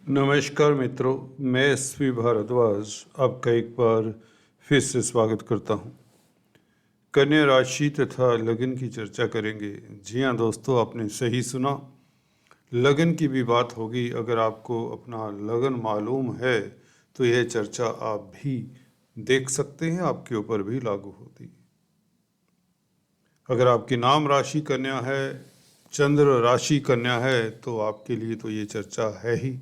नमस्कार मित्रों, मैं एसपी भारद्वाज आपका एक बार फिर से स्वागत करता हूं। कन्या राशि तथा लगन की चर्चा करेंगे। जी हाँ दोस्तों, आपने सही सुना, लगन की भी बात होगी। अगर आपको अपना लगन मालूम है तो यह चर्चा आप भी देख सकते हैं, आपके ऊपर भी लागू होती है। अगर आपकी नाम राशि कन्या है, चंद्र राशि कन्या है, तो आपके लिए तो ये चर्चा है ही।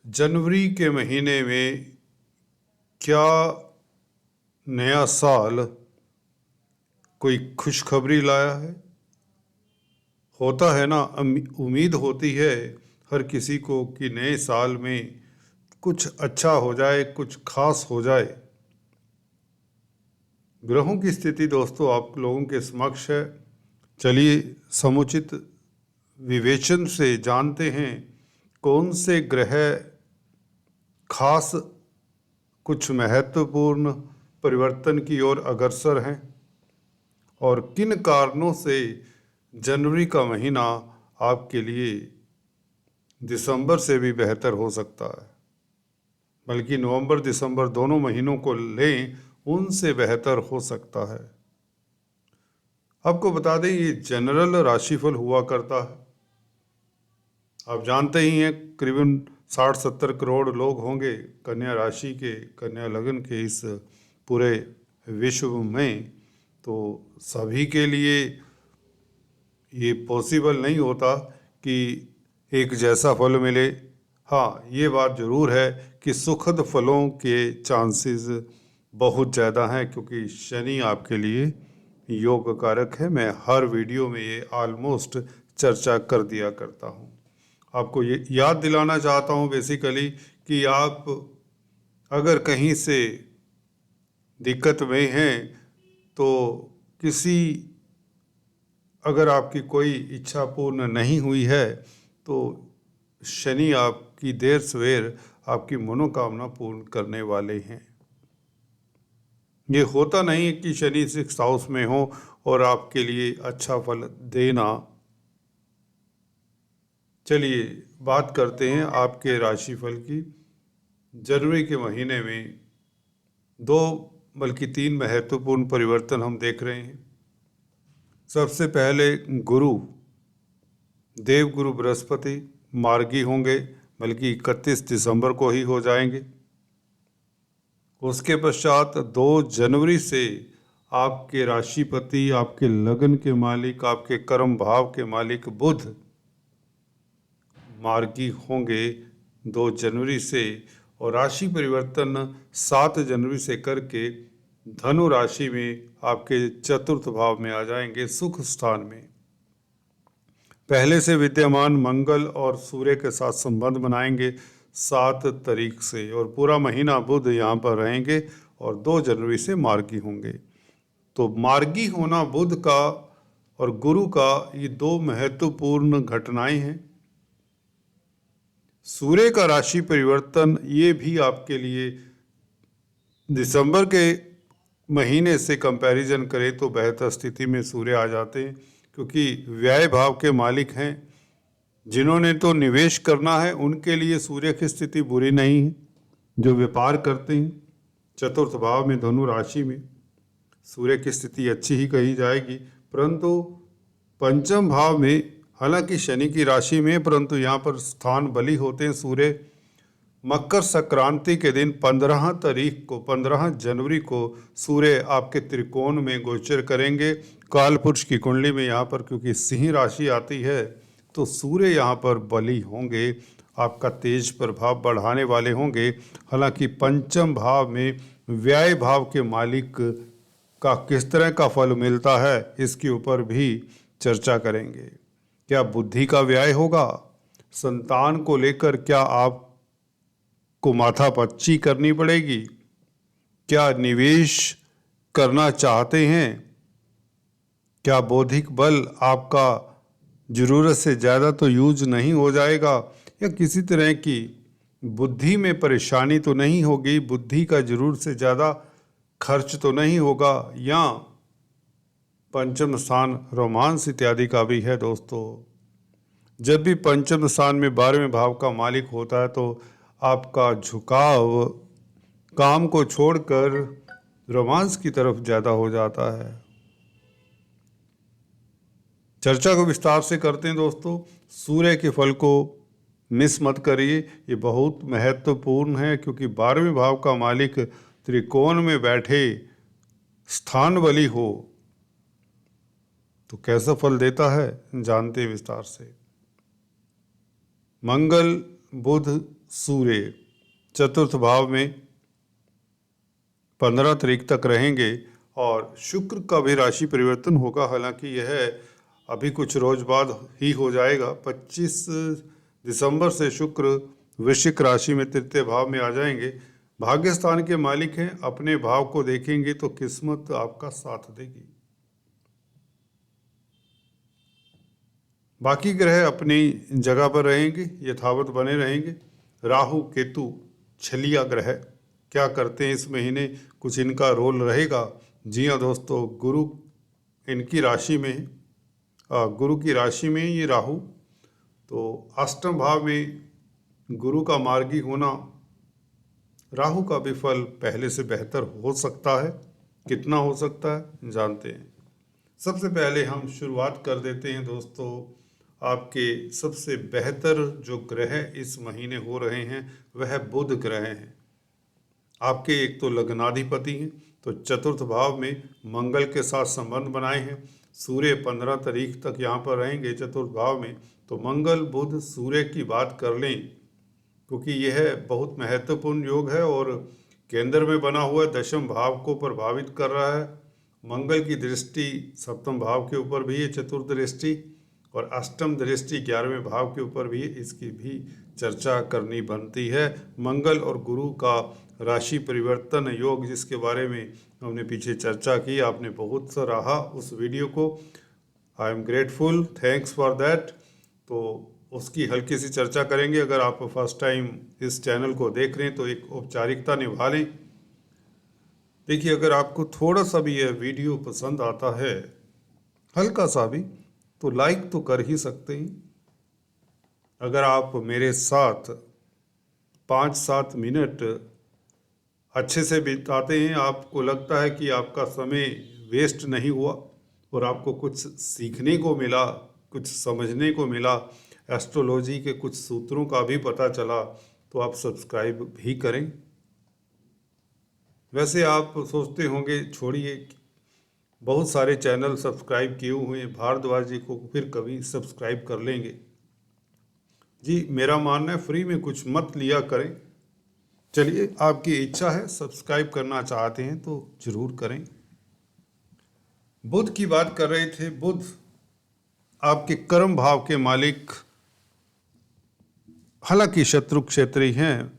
जनवरी के महीने में क्या नया साल कोई खुशखबरी लाया है? होता है ना, उम्मीद होती है हर किसी को कि नए साल में कुछ अच्छा हो जाए, कुछ खास हो जाए। ग्रहों की स्थिति दोस्तों आप लोगों के समक्ष है। चलिए समुचित विवेचन से जानते हैं कौन से ग्रह खास कुछ महत्वपूर्ण परिवर्तन की ओर अग्रसर हैं और किन कारणों से जनवरी का महीना आपके लिए दिसंबर से भी बेहतर हो सकता है, बल्कि नवंबर दिसंबर दोनों महीनों को लें, उनसे बेहतर हो सकता है। आपको बता दें, ये जनरल राशिफल हुआ करता है। आप जानते ही हैं, करीबन 60-70 करोड़ लोग होंगे कन्या राशि के, कन्या लगन के इस पूरे विश्व में। तो सभी के लिए ये पॉसिबल नहीं होता कि एक जैसा फल मिले। हाँ, ये बात ज़रूर है कि सुखद फलों के चांसेस बहुत ज़्यादा हैं, क्योंकि शनि आपके लिए योग कारक है। मैं हर वीडियो में ये ऑलमोस्ट चर्चा कर दिया करता हूँ। आपको ये याद दिलाना चाहता हूँ बेसिकली कि आप अगर कहीं से दिक्कत में हैं तो अगर आपकी कोई इच्छा पूर्ण नहीं हुई है तो शनि आपकी देर सवेर आपकी मनोकामना पूर्ण करने वाले हैं। ये होता नहीं है कि शनि 6th हाउस में हो और आपके लिए अच्छा फल देना। चलिए बात करते हैं आपके राशिफल की। जनवरी के महीने में 2 बल्कि 3 महत्वपूर्ण परिवर्तन हम देख रहे हैं। सबसे पहले गुरु, देवगुरु बृहस्पति मार्गी होंगे, बल्कि 31 दिसंबर को ही हो जाएंगे। उसके पश्चात 2 जनवरी से आपके राशिपति, आपके लगन के मालिक, आपके कर्म भाव के मालिक बुध मार्गी होंगे 2 जनवरी से, और राशि परिवर्तन 7 जनवरी से करके धनु राशि में आपके चतुर्थ भाव में आ जाएंगे, सुख स्थान में। पहले से विद्यमान मंगल और सूर्य के साथ संबंध बनाएंगे 7 तारीख से, और पूरा महीना बुध यहाँ पर रहेंगे और 2 जनवरी से मार्गी होंगे। तो मार्गी होना बुध का और गुरु का, ये 2 महत्वपूर्ण घटनाएं हैं। सूर्य का राशि परिवर्तन ये भी आपके लिए दिसंबर के महीने से कंपैरिजन करें तो बेहतर स्थिति में सूर्य आ जाते हैं, क्योंकि व्यय भाव के मालिक हैं। जिन्होंने तो निवेश करना है उनके लिए सूर्य की स्थिति बुरी नहीं है। जो व्यापार करते हैं चतुर्थ भाव में धनु राशि में सूर्य की स्थिति अच्छी ही कही जाएगी, परंतु पंचम भाव में, हालांकि शनि की राशि में, परंतु यहाँ पर स्थान बली होते हैं सूर्य। मकर संक्रांति के दिन 15 जनवरी को सूर्य आपके त्रिकोण में गोचर करेंगे। काल पुरुष की कुंडली में यहाँ पर क्योंकि सिंह राशि आती है तो सूर्य यहाँ पर बली होंगे, आपका तेज प्रभाव बढ़ाने वाले होंगे। हालांकि पंचम भाव में व्यय भाव के मालिक का किस तरह का फल मिलता है इसके ऊपर भी चर्चा करेंगे। क्या बुद्धि का व्यय होगा? संतान को लेकर क्या आप को माथापच्ची करनी पड़ेगी? क्या निवेश करना चाहते हैं? क्या बौद्धिक बल आपका ज़रूरत से ज़्यादा तो यूज नहीं हो जाएगा? या किसी तरह की बुद्धि में परेशानी तो नहीं होगी? बुद्धि का ज़रूरत से ज़्यादा खर्च तो नहीं होगा? या पंचम स्थान रोमांस इत्यादि का भी है दोस्तों। जब भी पंचम स्थान में 12वें भाव का मालिक होता है तो आपका झुकाव काम को छोड़कर रोमांस की तरफ ज़्यादा हो जाता है। चर्चा को विस्तार से करते हैं दोस्तों। सूर्य के फल को मिस मत करिए, ये बहुत महत्वपूर्ण है, क्योंकि 12वें भाव का मालिक त्रिकोण में बैठे स्थान बली हो तो कैसा फल देता है, जानते हैं विस्तार से। मंगल बुध सूर्य चतुर्थ भाव में 15 तारीख तक रहेंगे और शुक्र का भी राशि परिवर्तन होगा। हालांकि यह अभी कुछ रोज बाद ही हो जाएगा। 25 दिसंबर से शुक्र वृश्चिक राशि में तृतीय भाव में आ जाएंगे। भाग्य स्थान के मालिक हैं, अपने भाव को देखेंगे तो किस्मत आपका साथ देगी। बाकी ग्रह अपनी जगह पर रहेंगे, यथावत बने रहेंगे। राहु केतु छलिया ग्रह क्या करते हैं इस महीने, कुछ इनका रोल रहेगा। जी हाँ दोस्तों, गुरु इनकी राशि में है, गुरु की राशि में ये राहु, तो अष्टम भाव में गुरु का मार्गी होना राहु का भी फल पहले से बेहतर हो सकता है। कितना हो सकता है जानते हैं। सबसे पहले हम शुरुआत कर देते हैं दोस्तों, आपके सबसे बेहतर जो ग्रह इस महीने हो रहे हैं वह बुध ग्रह हैं। आपके एक तो लग्नाधिपति हैं, तो चतुर्थ भाव में मंगल के साथ संबंध बनाए हैं। सूर्य 15 तारीख तक यहाँ पर रहेंगे चतुर्थ भाव में। तो मंगल बुध सूर्य की बात कर लें, क्योंकि यह बहुत महत्वपूर्ण योग है और केंद्र में बना हुआ दशम भाव को प्रभावित कर रहा है। मंगल की दृष्टि सप्तम भाव के ऊपर भी है, चतुर्थ दृष्टि, और अष्टम दृष्टि 11वें भाव के ऊपर भी है। इसकी भी चर्चा करनी बनती है। मंगल और गुरु का राशि परिवर्तन योग, जिसके बारे में हमने पीछे चर्चा की, आपने बहुत सराहा उस वीडियो को। I am grateful, thanks for that. तो उसकी हल्की सी चर्चा करेंगे। अगर आप फर्स्ट टाइम इस चैनल को देख रहे हैं तो एक औपचारिकता निभा लें। देखिए, अगर आपको थोड़ा सा भी यह वीडियो पसंद आता है, हल्का सा भी, तो लाइक तो कर ही सकते हैं। अगर आप मेरे साथ 5-7 मिनट अच्छे से बिताते हैं, आपको लगता है कि आपका समय वेस्ट नहीं हुआ और आपको कुछ सीखने को मिला, कुछ समझने को मिला, एस्ट्रोलॉजी के कुछ सूत्रों का भी पता चला, तो आप सब्सक्राइब भी करें। वैसे आप सोचते होंगे, छोड़िए, बहुत सारे चैनल सब्सक्राइब किए हुए हैं, भारद्वाज जी को फिर कभी सब्सक्राइब कर लेंगे। जी, मेरा मानना है फ्री में कुछ मत लिया करें। चलिए, आपकी इच्छा है, सब्सक्राइब करना चाहते हैं तो जरूर करें। बुध की बात कर रहे थे। बुध आपके कर्म भाव के मालिक, हालांकि शत्रु क्षेत्री हैं,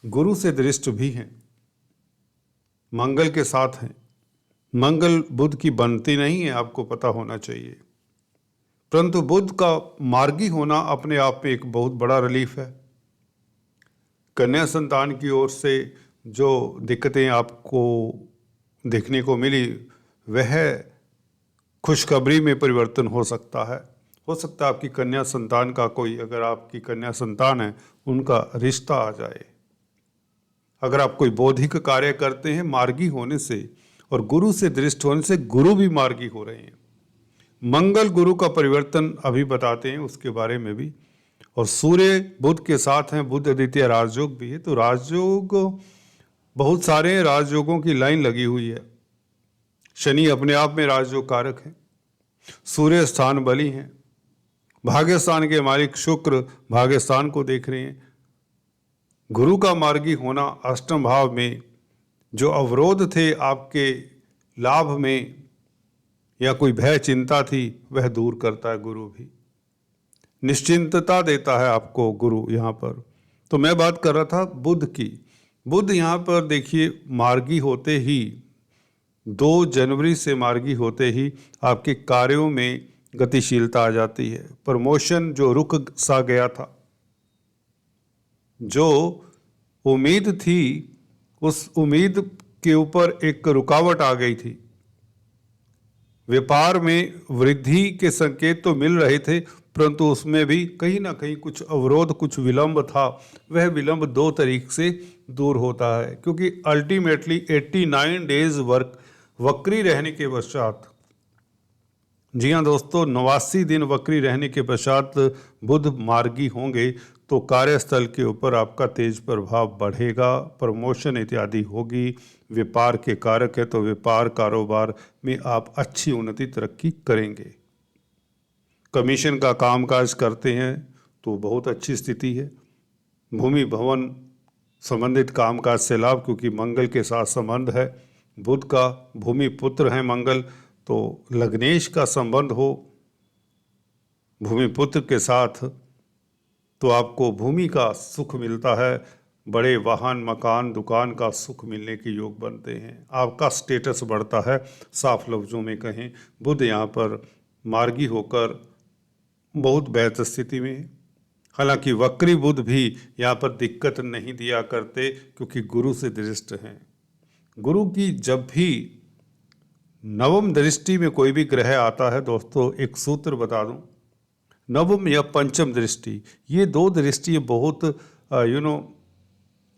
गुरु से दृष्ट भी हैं, मंगल के साथ हैं। मंगल बुध की बनती नहीं है, आपको पता होना चाहिए, परंतु बुध का मार्गी होना अपने आप में एक बहुत बड़ा रिलीफ है। कन्या संतान की ओर से जो दिक्कतें आपको देखने को मिली, वह खुशखबरी में परिवर्तन हो सकता है। हो सकता है आपकी कन्या संतान का कोई, अगर आपकी कन्या संतान है, उनका रिश्ता आ जाए। अगर आप कोई बौद्धिक कार्य करते हैं, मार्गी होने से और गुरु से दृष्ट होने से गुरु भी मार्गी हो रहे हैं। मंगल गुरु का परिवर्तन अभी बताते हैं, उसके बारे में भी। और सूर्य बुध के साथ हैं, बुध द्वितीय राजयोग भी है। तो राजयोग बहुत सारे राजयोगों की लाइन लगी हुई है। शनि अपने आप में राजयोग कारक है, सूर्य स्थान बली हैं, भाग्य स्थान के मालिक शुक्र भाग्य स्थान को देख रहे हैं। गुरु का मार्गी होना अष्टम भाव में, जो अवरोध थे आपके लाभ में या कोई भय चिंता थी, वह दूर करता है गुरु भी। निश्चिंतता देता है आपको गुरु यहाँ पर। तो मैं बात कर रहा था बुध की। बुध यहाँ पर देखिए, मार्गी होते ही 2 जनवरी से मार्गी होते ही आपके कार्यों में गतिशीलता आ जाती है। प्रमोशन जो रुक सा गया था, जो उम्मीद थी, उस उम्मीद के ऊपर एक रुकावट आ गई थी, व्यापार में वृद्धि के संकेत तो मिल रहे थे, परंतु उसमें भी कहीं ना कहीं कुछ अवरोध, कुछ विलंब था। वह विलंब 2 तारीख से दूर होता है, क्योंकि अल्टीमेटली 89 डेज वक्री रहने के पश्चात, जी हाँ दोस्तों, 89 दिन वक्री रहने के पश्चात बुध मार्गी होंगे, तो कार्यस्थल के ऊपर आपका तेज प्रभाव बढ़ेगा, प्रमोशन इत्यादि होगी। व्यापार के कारक है, तो व्यापार कारोबार में आप अच्छी उन्नति तरक्की करेंगे। कमीशन का कामकाज करते हैं तो बहुत अच्छी स्थिति है। भूमि भवन संबंधित कामकाज से लाभ, क्योंकि मंगल के साथ संबंध है। बुध का भूमि पुत्र है मंगल, तो लग्नेश का संबंध हो भूमि पुत्र के साथ, तो आपको भूमि का सुख मिलता है। बड़े वाहन, मकान, दुकान का सुख मिलने के योग बनते हैं। आपका स्टेटस बढ़ता है। साफ लफ्ज़ों में कहें, बुध यहाँ पर मार्गी होकर बहुत बेहतर स्थिति में है। हालांकि वक्री बुध भी यहाँ पर दिक्कत नहीं दिया करते, क्योंकि गुरु से दृष्ट हैं। गुरु की जब भी नवम दृष्टि में कोई भी ग्रह आता है दोस्तों, एक सूत्र बता दूं, नवम या पंचम दृष्टि, ये 2 दृष्टि बहुत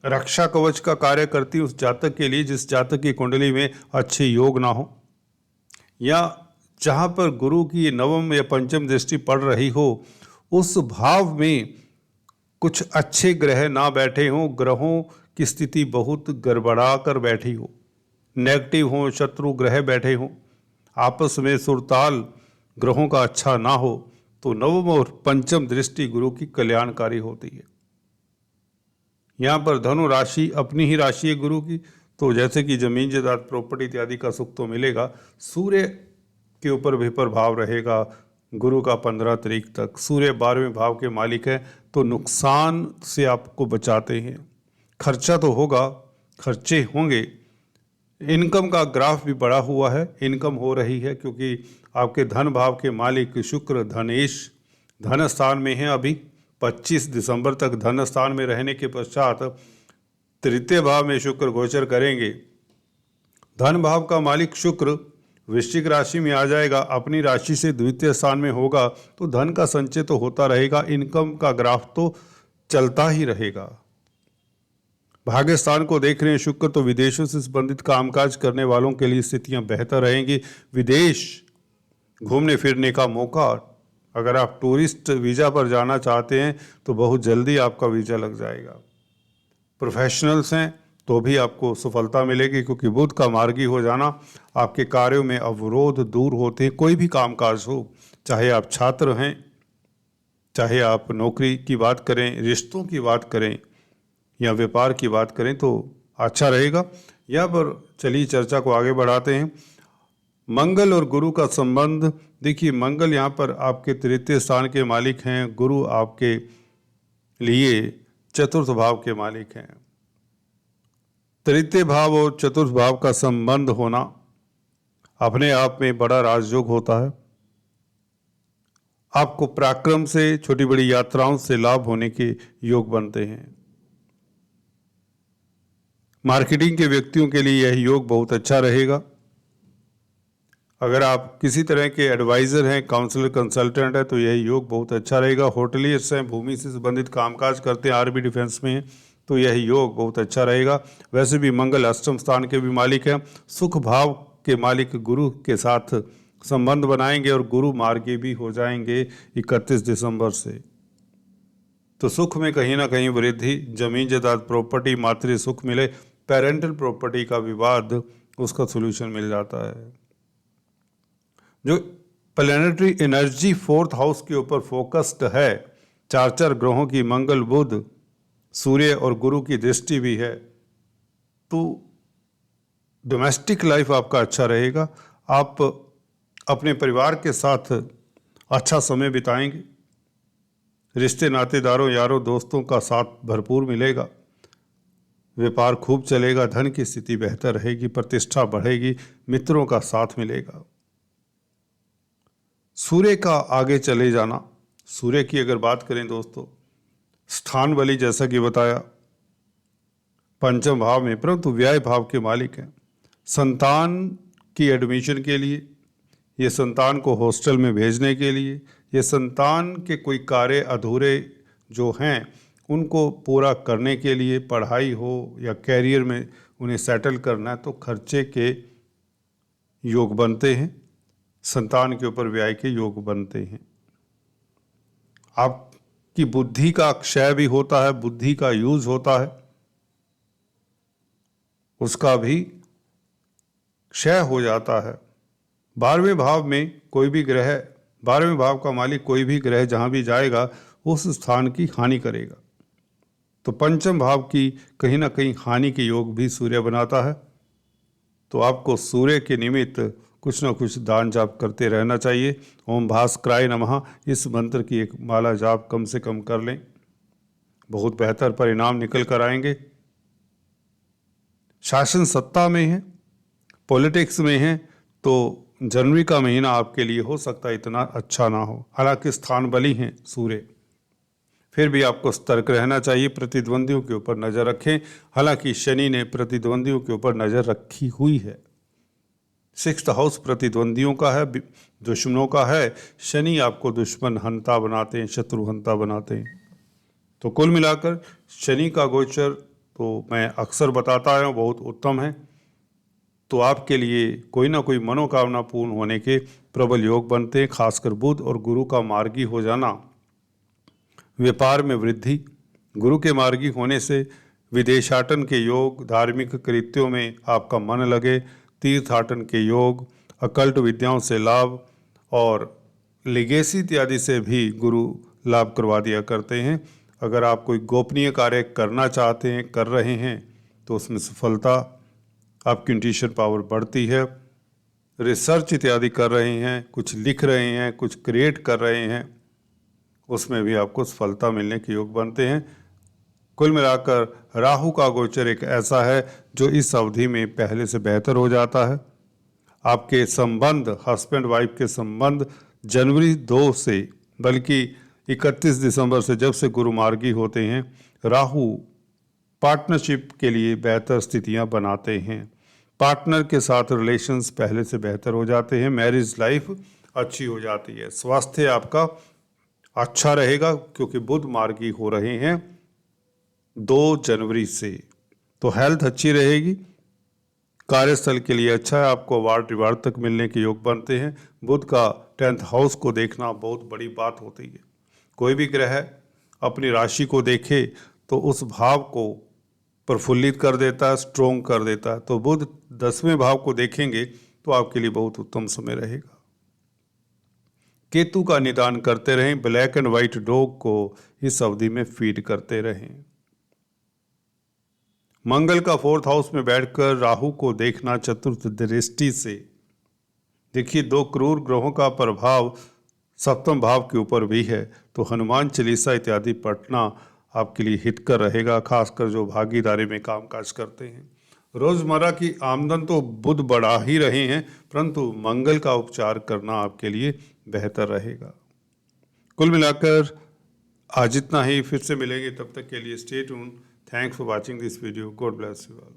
रक्षा कवच का कार्य करती उस जातक के लिए जिस जातक की कुंडली में अच्छे योग ना हो, या जहाँ पर गुरु की नवम या पंचम दृष्टि पड़ रही हो, उस भाव में कुछ अच्छे ग्रह ना बैठे हों, ग्रहों की स्थिति बहुत गड़बड़ा कर बैठी हो, नेगेटिव हो, शत्रु ग्रह बैठे हों, आपस में सुरताल ग्रहों का अच्छा ना हो, तो नवम और पंचम दृष्टि गुरु की कल्याणकारी होती है। यहाँ पर धनु राशि अपनी ही राशि है गुरु की, तो जैसे कि जमीन जायदाद, प्रॉपर्टी इत्यादि का सुख तो मिलेगा। सूर्य के ऊपर भी प्रभाव रहेगा गुरु का 15 तारीख तक। सूर्य 12वें भाव के मालिक है, तो नुकसान से आपको बचाते हैं। खर्चा तो होगा, खर्चे होंगे। इनकम का ग्राफ भी बढ़ा हुआ है, इनकम हो रही है, क्योंकि आपके धन भाव के मालिक शुक्र धनेश धन स्थान में है। अभी 25 दिसंबर तक धन स्थान में रहने के पश्चात तृतीय भाव में शुक्र गोचर करेंगे। धन भाव का मालिक शुक्र वृश्चिक राशि में आ जाएगा, अपनी राशि से द्वितीय स्थान में होगा, तो धन का संचय तो होता रहेगा, इनकम का ग्राफ तो चलता ही रहेगा। भाग्य स्थान को देख रहे हैं शुक्र, तो विदेशों से संबंधित कामकाज करने वालों के लिए स्थितियां बेहतर रहेंगी। विदेश घूमने फिरने का मौका, अगर आप टूरिस्ट वीज़ा पर जाना चाहते हैं तो बहुत जल्दी आपका वीज़ा लग जाएगा। प्रोफेशनल्स हैं तो भी आपको सफलता मिलेगी, क्योंकि बुध का मार्गी हो जाना आपके कार्यों में अवरोध दूर होते हैं। कोई भी कामकाज हो, चाहे आप छात्र हैं, चाहे आप नौकरी की बात करें, रिश्तों की बात करें या व्यापार की बात करें, तो अच्छा रहेगा। यहाँ पर चलिए चर्चा को आगे बढ़ाते हैं। मंगल और गुरु का संबंध, देखिए मंगल यहाँ पर आपके तृतीय स्थान के मालिक हैं, गुरु आपके लिए चतुर्थ भाव के मालिक हैं। तृतीय भाव और चतुर्थ भाव का संबंध होना अपने आप में बड़ा राजयोग होता है। आपको पराक्रम से, छोटी बड़ी यात्राओं से लाभ होने के योग बनते हैं। मार्केटिंग के व्यक्तियों के लिए यह योग बहुत अच्छा रहेगा। अगर आप किसी तरह के एडवाइज़र हैं, काउंसलर, कंसल्टेंट है, तो यह योग बहुत अच्छा रहेगा। होटलियर्स हैं, भूमि से संबंधित कामकाज करते हैं, आर्मी डिफेंस में हैं, तो यह योग बहुत अच्छा रहेगा। वैसे भी मंगल अष्टम स्थान के भी मालिक हैं, सुख भाव के मालिक गुरु के साथ संबंध बनाएंगे और गुरु मार्गी भी हो जाएंगे 31 दिसंबर से। तो सुख में कहीं ना कहीं वृद्धि, जमीन जायदाद, प्रॉपर्टी, मातृ सुख मिले, पेरेंटल प्रॉपर्टी का विवाद, उसका सोल्यूशन मिल जाता है। जो प्लैनेटरी एनर्जी 4th हाउस के ऊपर फोकस्ड है, 4 ग्रहों की, मंगल, बुध, सूर्य और गुरु की दृष्टि भी है, तो डोमेस्टिक लाइफ आपका अच्छा रहेगा। आप अपने परिवार के साथ अच्छा समय बिताएंगे। रिश्ते, नातेदारों, यारों, दोस्तों का साथ भरपूर मिलेगा। व्यापार खूब चलेगा, धन की स्थिति बेहतर रहेगी, प्रतिष्ठा बढ़ेगी, मित्रों का साथ मिलेगा। सूर्य का आगे चले जाना, सूर्य की अगर बात करें दोस्तों, स्थान बली जैसा कि बताया पंचम भाव में, परंतु व्यय भाव के मालिक हैं। संतान की एडमिशन के लिए ये संतान को हॉस्टल में भेजने के लिए, ये संतान के कोई कार्य अधूरे जो हैं उनको पूरा करने के लिए, पढ़ाई हो या कैरियर में उन्हें सेटल करना है, तो खर्चे के योग बनते हैं, संतान के ऊपर व्यय के योग बनते हैं। आपकी बुद्धि का क्षय भी होता है, बुद्धि का यूज होता है, उसका भी क्षय हो जाता है। 12वें भाव में कोई भी ग्रह, 12वें भाव का मालिक कोई भी ग्रह जहां भी जाएगा उस स्थान की हानि करेगा। तो पंचम भाव की कहीं ना कहीं हानि के योग भी सूर्य बनाता है। तो आपको सूर्य के निमित्त कुछ ना कुछ दान जाप करते रहना चाहिए। ओम भास्कराय नमः इस मंत्र की एक माला जाप कम से कम कर लें, बहुत बेहतर परिणाम निकल कर आएंगे। शासन सत्ता में है, पॉलिटिक्स में है, तो जनवरी का महीना आपके लिए हो सकता है इतना अच्छा ना हो। हालांकि स्थान बली हैं सूर्य, फिर भी आपको सतर्क रहना चाहिए, प्रतिद्वंदियों के ऊपर नज़र रखें। हालांकि शनि ने प्रतिद्वंदियों के ऊपर नज़र रखी हुई है। 6th हाउस प्रतिद्वंदियों का है, दुश्मनों का है। शनि आपको दुश्मन हंता बनाते हैं, शत्रु हंता बनाते हैं। तो कुल मिलाकर शनि का गोचर तो मैं अक्सर बताता हूँ बहुत उत्तम है। तो आपके लिए कोई ना कोई मनोकामना पूर्ण होने के प्रबल योग बनते हैं। खासकर बुध और गुरु का मार्गी हो जाना, व्यापार में वृद्धि, गुरु के मार्गी होने से विदेशाटन के योग, धार्मिक कृत्यों में आपका मन लगे, तीर्थाटन के योग, अकल्ट विद्याओं से लाभ और लिगेसी इत्यादि से भी गुरु लाभ करवा दिया करते हैं। अगर आप कोई गोपनीय कार्य करना चाहते हैं, कर रहे हैं, तो उसमें सफलता, आपकी इंट्यूशन पावर बढ़ती है। रिसर्च इत्यादि कर रहे हैं, कुछ लिख रहे हैं, कुछ क्रिएट कर रहे हैं, उसमें भी आपको सफलता मिलने के योग बनते हैं। कुल मिलाकर राहु का गोचर एक ऐसा है जो इस अवधि में पहले से बेहतर हो जाता है। आपके संबंध, हस्बैंड वाइफ के संबंध जनवरी 2 से, बल्कि 31 दिसंबर से, जब से गुरु मार्गी होते हैं, राहु पार्टनरशिप के लिए बेहतर स्थितियां बनाते हैं। पार्टनर के साथ रिलेशंस पहले से बेहतर हो जाते हैं, मैरिज लाइफ अच्छी हो जाती है, स्वास्थ्य आपका अच्छा रहेगा क्योंकि बुध मार्गी हो रहे हैं 2 जनवरी से। तो हेल्थ अच्छी रहेगी, कार्यस्थल के लिए अच्छा है, आपको अवार्ड रिवार्ड तक मिलने के योग बनते हैं। बुध का 10th हाउस को देखना बहुत बड़ी बात होती है। कोई भी ग्रह अपनी राशि को देखे तो उस भाव को प्रफुल्लित कर देता है, स्ट्रोंग कर देता है। तो बुध 10वें भाव को देखेंगे तो आपके लिए बहुत उत्तम समय रहेगा। केतु का निदान करते रहें, ब्लैक एंड व्हाइट डॉग को इस अवधि में फीड करते रहें। मंगल का 4th हाउस में बैठकर राहु को देखना चतुर्थ दृष्टि से, देखिए 2 क्रूर ग्रहों का प्रभाव 7वें भाव के ऊपर भी है। तो हनुमान चालीसा इत्यादि पढ़ना आपके लिए हितकर रहेगा, खासकर जो भागीदारी में कामकाज करते हैं। रोजमर्रा की आमदन तो बुध बढ़ा ही रहे हैं, परंतु मंगल का उपचार करना आपके लिए बेहतर रहेगा। कुल मिलाकर आज इतना ही, फिर से मिलेंगे, तब तक के लिए stay tune. Thanks for watching this video, God bless you all.